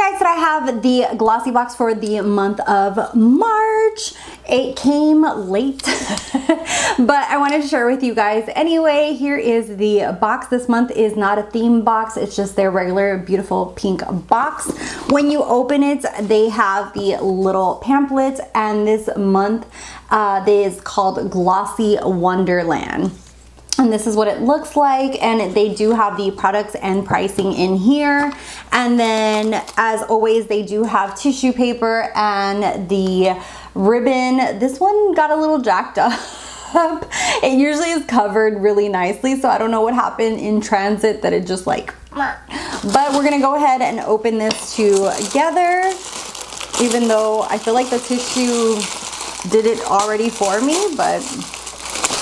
Hi guys, today I have the Glossybox for the month of March. It came late, but I wanted to share with you guys anyway. Here is the box. This month is not a theme box, it's just their regular beautiful pink box. When you open it, they have the little pamphlet, and this month is called Glossy Wonderland. And this is what it looks like, and they do have the products and pricing in here. And then as always, they do have tissue paper and the ribbon. This one got a little jacked up. It usually is covered really nicely, so I don't know what happened in transit that it just like, but we're gonna go ahead and open this together, even though I feel like the tissue did it already for me. But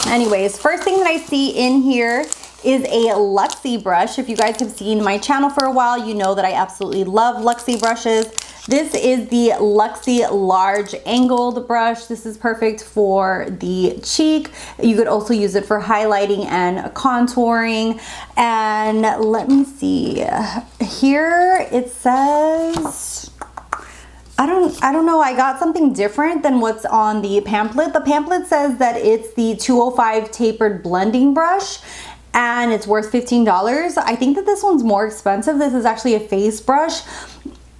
anyways, first thing that I see in here is a Luxie brush. If you guys have seen my channel for a while, you know that I absolutely love Luxie brushes. This is the Luxie large angled brush. This is perfect for the cheek. You could also use it for highlighting and contouring. And let me see, here it says, I don't know, I got something different than what's on the pamphlet. The pamphlet says that it's the 205 tapered blending brush and it's worth $15. I think that this one's more expensive. This is actually a face brush,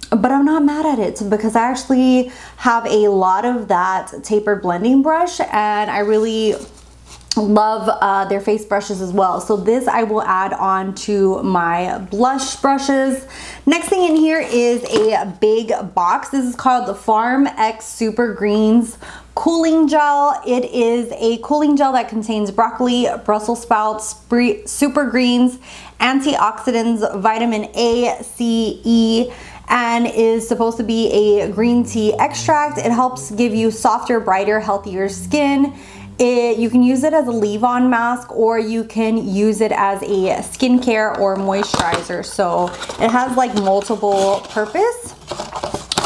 but I'm not mad at it because I actually have a lot of that tapered blending brush and I really love their face brushes as well. So this I will add on to my blush brushes. Next thing in here is a big box. This is called the Farm X Super Greens Cooling Gel. It is a cooling gel that contains broccoli, Brussels sprouts, super greens, antioxidants, vitamin A, C, E, and is supposed to be a green tea extract. It helps give you softer, brighter, healthier skin. You can use it as a leave-on mask, or you can use it as a skincare or moisturizer. So it has like multiple purpose.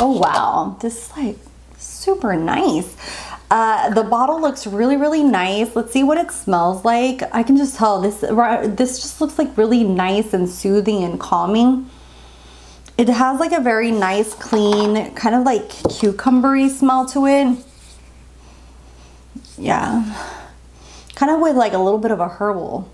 Oh wow, this is like super nice. The bottle looks really, really nice. Let's see what it smells like. I can just tell this just looks like really nice and soothing and calming. It has like a very nice, clean, kind of like cucumbery smell to it. Yeah, kind of with like a little bit of a herbal,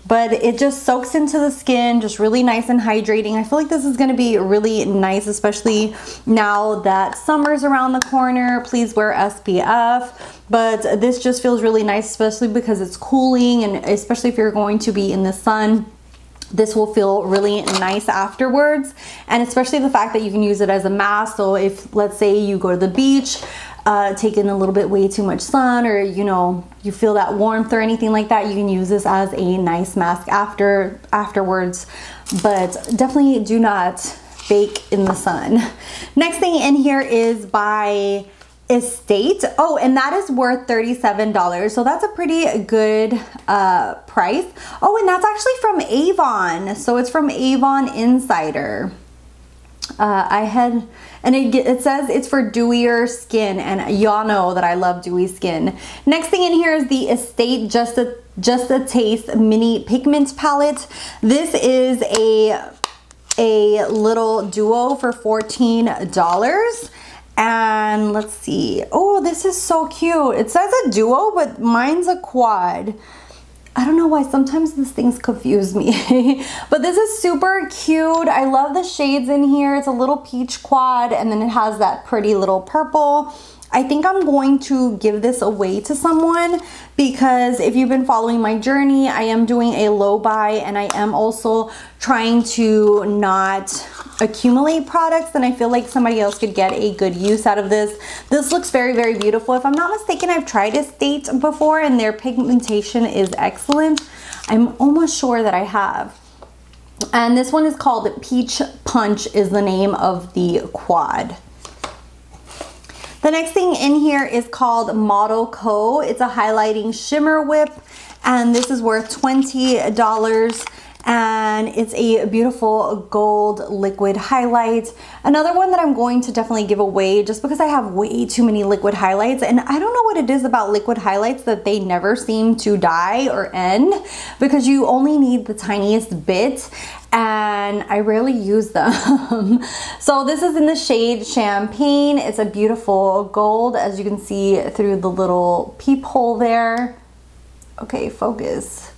but it just soaks into the skin, just really nice and hydrating. I feel like this is going to be really nice, especially now that summer's around the corner. Please wear SPF, but this just feels really nice, especially because it's cooling, and especially if you're going to be in the sun. This will feel really nice afterwards, and especially the fact that you can use it as a mask. So if, let's say, you go to the beach, take in a little bit way too much sun, or you know, you feel that warmth or anything like that, you can use this as a nice mask afterwards. But definitely do not bake in the sun. Next thing in here is by Estate. Oh, and that is worth $37. So that's a pretty good price. Oh, and that's actually from Avon. So it's from Avon Insider. It says it's for dewier skin, and y'all know that I love dewy skin. Next thing in here is the Estate Just a Taste Mini Pigment Palette. This is a little duo for $14. And let's see. Oh, this is so cute. It says a duo, but mine's a quad. I don't know why sometimes these things confuse me. But this is super cute. I love the shades in here. It's a little peach quad, and then it has that pretty little purple. I think I'm going to give this away to someone, because if you've been following my journey, I am doing a low buy, and I am also trying to not accumulate products, and I feel like somebody else could get a good use out of this. This looks very, very beautiful. If I'm not mistaken, I've tried Estate before, and their pigmentation is excellent. I'm almost sure that I have. And this one is called Peach Punch is the name of the quad. The next thing in here is called Model Co. It's a highlighting shimmer whip, and this is worth $20. And it's a beautiful gold liquid highlight. Another one that I'm going to definitely give away, just because I have way too many liquid highlights, and I don't know what it is about liquid highlights that they never seem to die or end, because you only need the tiniest bit. and I rarely use them. So this is in the shade Champagne. It's a beautiful gold, as you can see through the little peephole there. Okay, focus.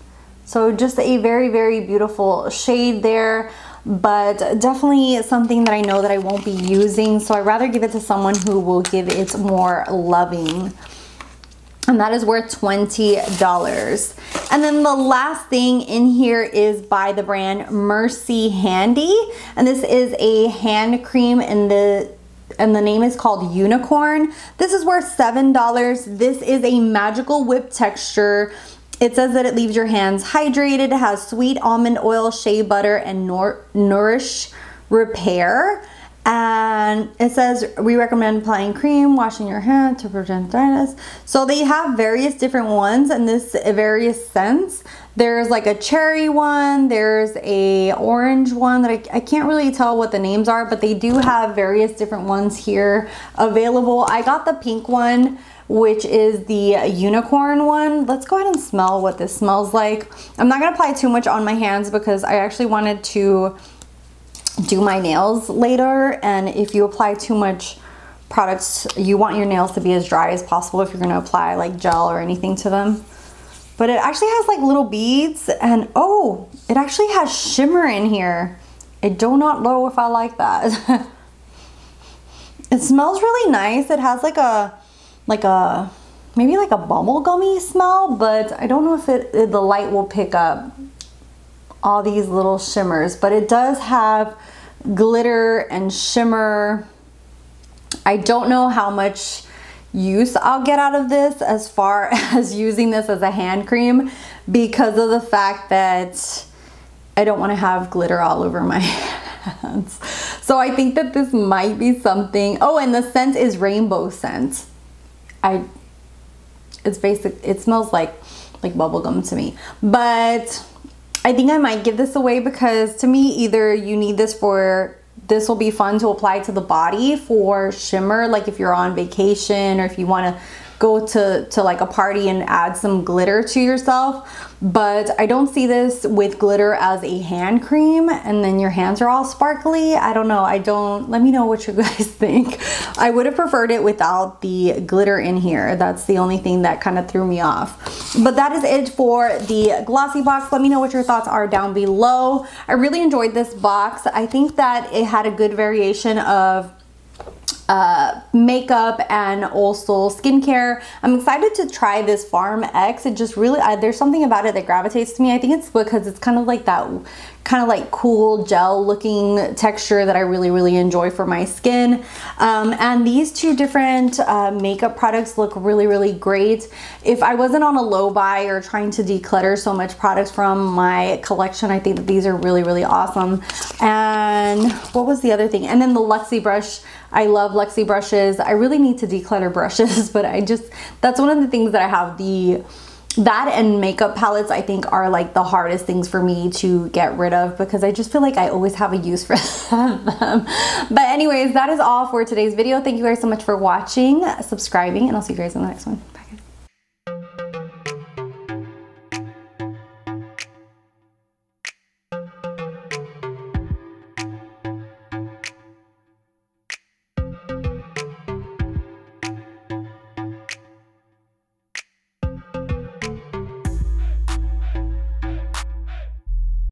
So just a very, very beautiful shade there, but definitely something that I know that I won't be using. So I'd rather give it to someone who will give it more loving. And that is worth $20. And then the last thing in here is by the brand Mercy Handy. And this is a hand cream and the name is called Unicorn. This is worth $7. This is a magical whip texture. It says that it leaves your hands hydrated. It has sweet almond oil, shea butter, and nourish repair. And it says we recommend applying cream, washing your hands to prevent dryness. So they have various different ones and this various scents. There's like a cherry one, there's a orange one that I can't really tell what the names are, but they do have various different ones here available. I got the pink one, which is the Unicorn one. Let's go ahead and smell what this smells like. I'm not gonna apply too much on my hands because I actually wanted to do my nails later, and if you apply too much products, you want your nails to be as dry as possible if you're gonna apply like gel or anything to them. But it actually has like little beads, and oh, it actually has shimmer in here. I do not know if I like that. It smells really nice. It has maybe like a bubblegummy smell, but I don't know if the light will pick up all these little shimmers, but it does have glitter and shimmer. I don't know how much use I'll get out of this as far as using this as a hand cream, because of the fact that I don't want to have glitter all over my hands. So I think that this might be something. Oh, and the scent is rainbow scent. It's basic. It smells like bubblegum to me, but I think I might give this away because to me, either you need this will be fun to apply to the body for shimmer, like if you're on vacation or if you want to go to like a party and add some glitter to yourself. But I don't see this with glitter as a hand cream and then your hands are all sparkly. I don't know. Let me know what you guys think. I would have preferred it without the glitter in here. That's the only thing that kind of threw me off. But that is it for the Glossybox. Let me know what your thoughts are down below. I really enjoyed this box. I think that it had a good variation of makeup and also skincare. I'm excited to try this Farm X. It just really, there's something about it that gravitates to me. I think it's because it's kind of like that cool gel looking texture that I really enjoy for my skin. And these two different makeup products look really great. If I wasn't on a low buy or trying to declutter so much products from my collection, I think that these are really awesome. And what was the other thing? And then the Luxie brush. I love Luxie brushes. I really need to declutter brushes, but that's one of the things that I have. That and makeup palettes I think are like the hardest things for me to get rid of because I just feel like I always have a use for them. But anyways, that is all for today's video. Thank you guys so much for watching, subscribing, and I'll see you guys in the next one. Bye.